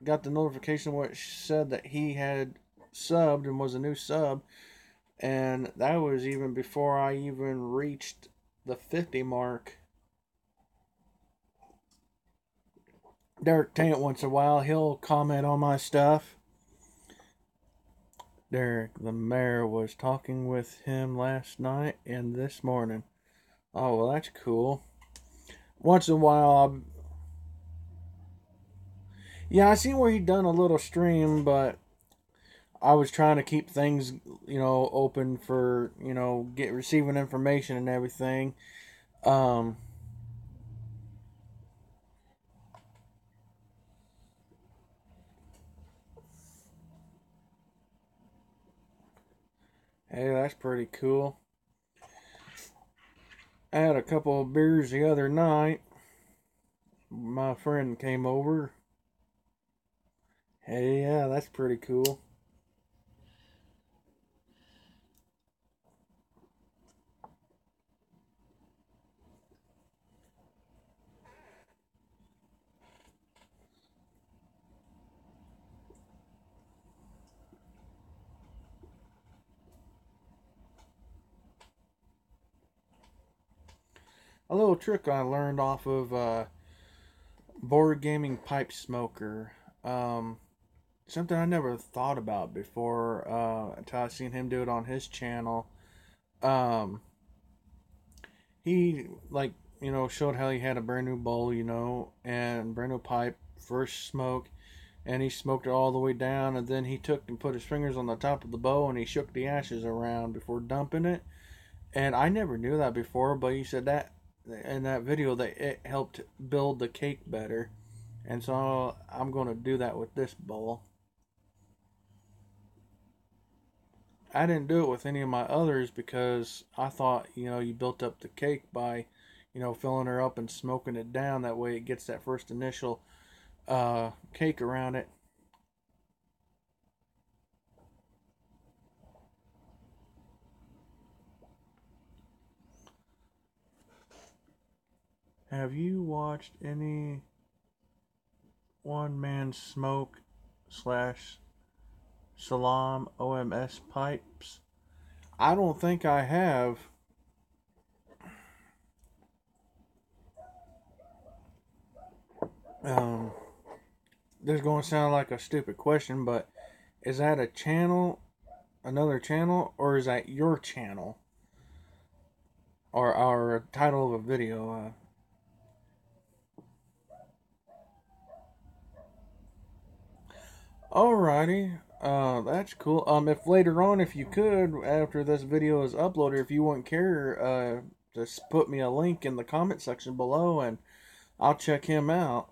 got the notification which said that he had subbed and was a new sub, and that was even before I even reached the 50 mark. Derek Tant, once in a while, he'll comment on my stuff. Derek, the mayor, was talking with him last night and this morning. Oh, well, that's cool. Once in a while, yeah, I seen where he done a little stream, but I was trying to keep things, open for, get receiving information and everything. Um, hey, that's pretty cool. I had a couple of beers the other night. My friend came over. Hey, yeah, that's pretty cool. A little trick I learned off of Board Gaming Pipe Smoker. Um, Something I never thought about before until I seen him do it on his channel. Um, he, like, showed how he had a brand new bowl, and brand new pipe, first smoke, and he smoked it all the way down, and then he took and put his fingers on the top of the bowl and he shook the ashes around before dumping it. And I never knew that before, but he said that in that video that it helped build the cake better. And so I'm going to do that with this bowl. I didn't do it with any of my others because I thought, you built up the cake by, filling her up and smoking it down. That way it gets that first initial cake around it. Have you watched any one man smoke slash salam OMS pipes? I don't think I have. This is going to sound like a stupid question, but is that a channel, another channel, or is that your channel? Or our title of a video? Alrighty. That's cool. If later on, if you could, after this video is uploaded, if you wouldn't care, just put me a link in the comment section below and I'll check him out.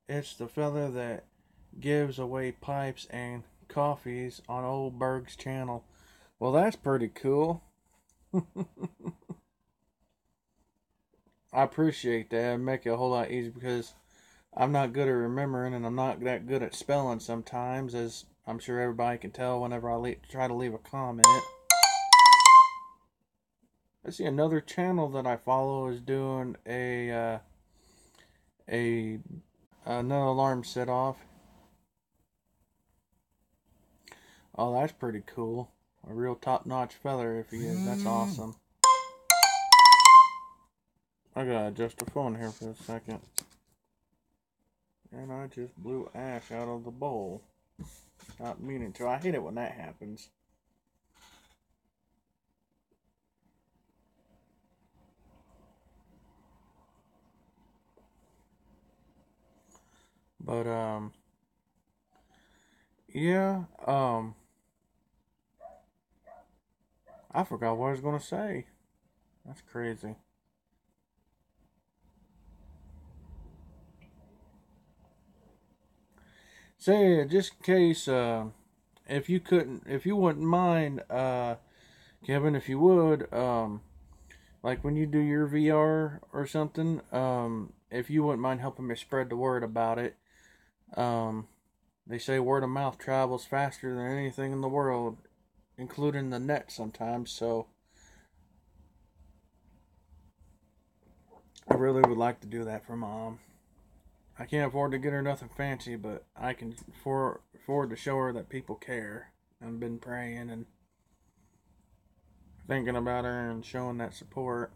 It's the fella that gives away pipes and coffees on old Berg's channel. Well, that's pretty cool. I appreciate that. It'd make it a whole lot easier because I'm not good at remembering and I'm not that good at spelling sometimes, as I'm sure everybody can tell whenever I try to leave a comment. I see another channel that I follow is doing another alarm set off. Oh, that's pretty cool. A real top-notch feather if he is. That's awesome. I gotta adjust the phone here for a second. And I just blew ash out of the bowl. Not meaning to. I hate it when that happens. But, yeah, I forgot what I was gonna say. That's crazy. Say, just in case, if you wouldn't mind, Kevin, if you would, like when you do your VR or something, if you wouldn't mind helping me spread the word about it. They say word of mouth travels faster than anything in the world, including the net sometimes, so I really would like to do that for Mom. I can't afford to get her nothing fancy, but I can afford to show her that people care. I've been praying and thinking about her and showing that support.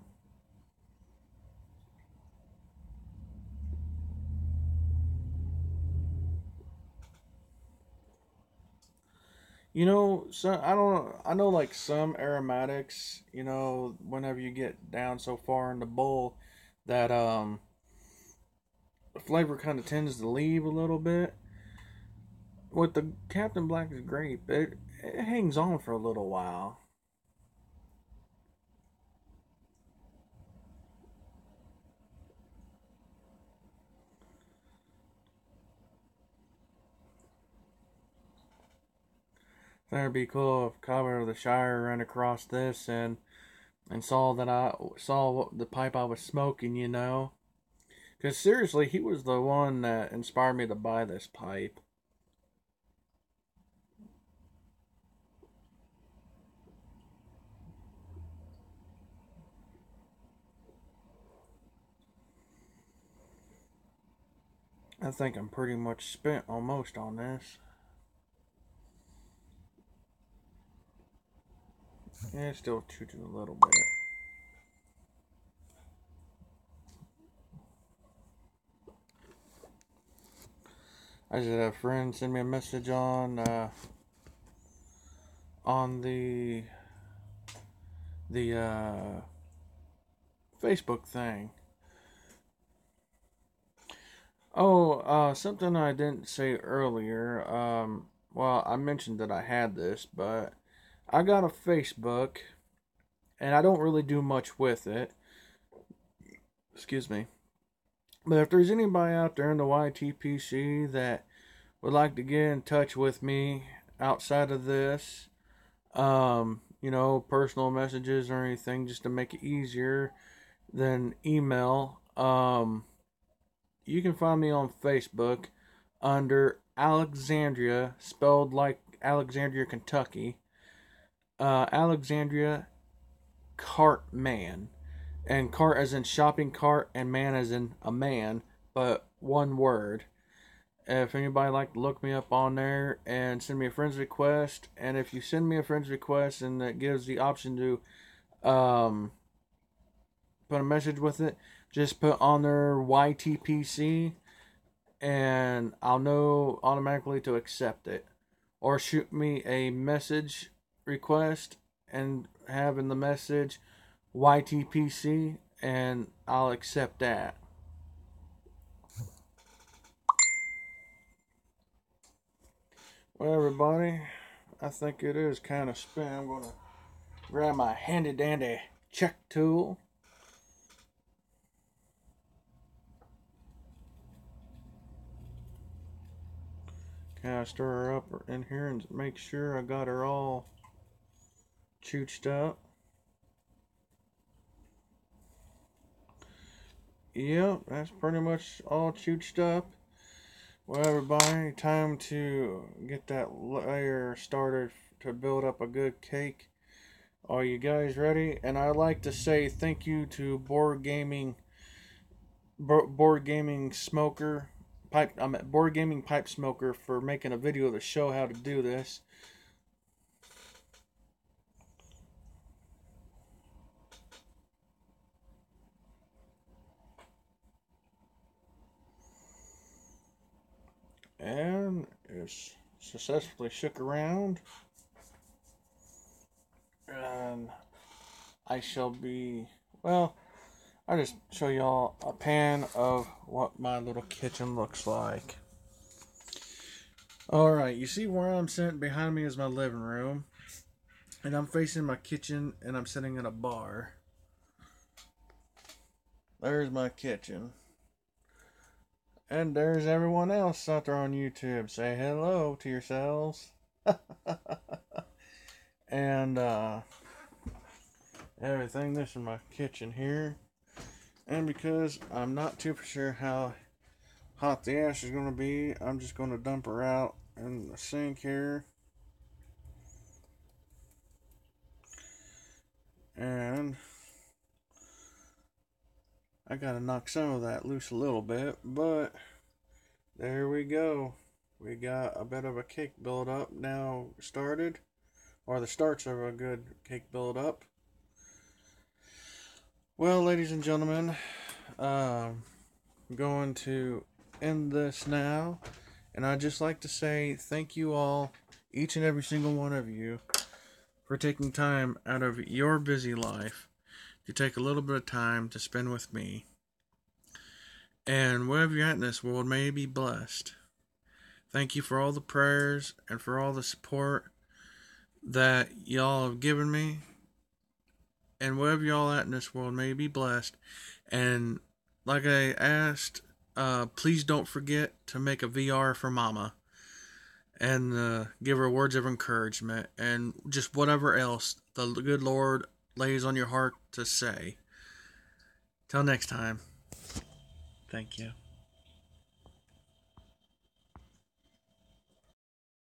So I don't. I know like some aromatics. Whenever you get down so far in the bowl, that the flavor kind of tends to leave a little bit. With the Captain Black's grape, it hangs on for a little while. That'd be cool if Cobbler of the Shire ran across this and saw that I saw what the pipe I was smoking. Because seriously, he was the one that inspired me to buy this pipe. I think I'm pretty much spent almost on this. Yeah, still chewing a little bit. I just had a friend send me a message on the Facebook thing. Oh, something I didn't say earlier. Well, I mentioned that I had this, but I got a Facebook, and I don't really do much with it. Excuse me. But if there's anybody out there in the YTPC that would like to get in touch with me outside of this, personal messages or anything, just to make it easier than email, you can find me on Facebook under Alexandria, spelled like Alexandria, Kentucky. Alexandria Cartman. And cart as in shopping cart, and man as in a man, but one word. If anybody like to look me up on there and send me a friend's request, and if you send me a friend's request and it gives the option to put a message with it, just put on there YTPC, and I'll know automatically to accept it. Or shoot me a message request and have in the message YTPC, and I'll accept that. Well, everybody, I think it is kind of spent. I'm going to grab my handy dandy check tool. Kind of stir her up in here and make sure I got her all chooched up. Yep, that's pretty much all chooched up. Well, everybody, time to get that layer started to build up a good cake. Are you guys ready? And I'd like to say thank you to Board Gaming Smoker Pipe. I'm at Board Gaming Pipe Smoker for making a video to show how to do this. And it's successfully shook around. And I shall be, well, I'll just show y'all a pan of what my little kitchen looks like. Alright, you see where I'm sitting? Behind me is my living room. And I'm facing my kitchen, and I'm sitting in a bar. There's my kitchen. And there's everyone else out there on YouTube. Say hello to yourselves. And, everything. This is my kitchen here. And because I'm not too sure how hot the ash is going to be, I'm just going to dump her out in the sink here. And I gotta knock some of that loose a little bit, but there we go. We got a bit of a cake build up now started, or the starts of a good cake build up. Well, ladies and gentlemen, I'm going to end this now, and I'd just like to say thank you all, each and every single one of you, for taking time out of your busy life to take a little bit of time to spend with me. And wherever you're at in this world, may you be blessed. Thank you for all the prayers and for all the support that y'all have given me. And wherever y'all at in this world, may you be blessed. And like I asked, please don't forget to make a VR for Mama. And give her words of encouragement. And just whatever else the good Lord lays on your heart to say. Till next time. Thank you.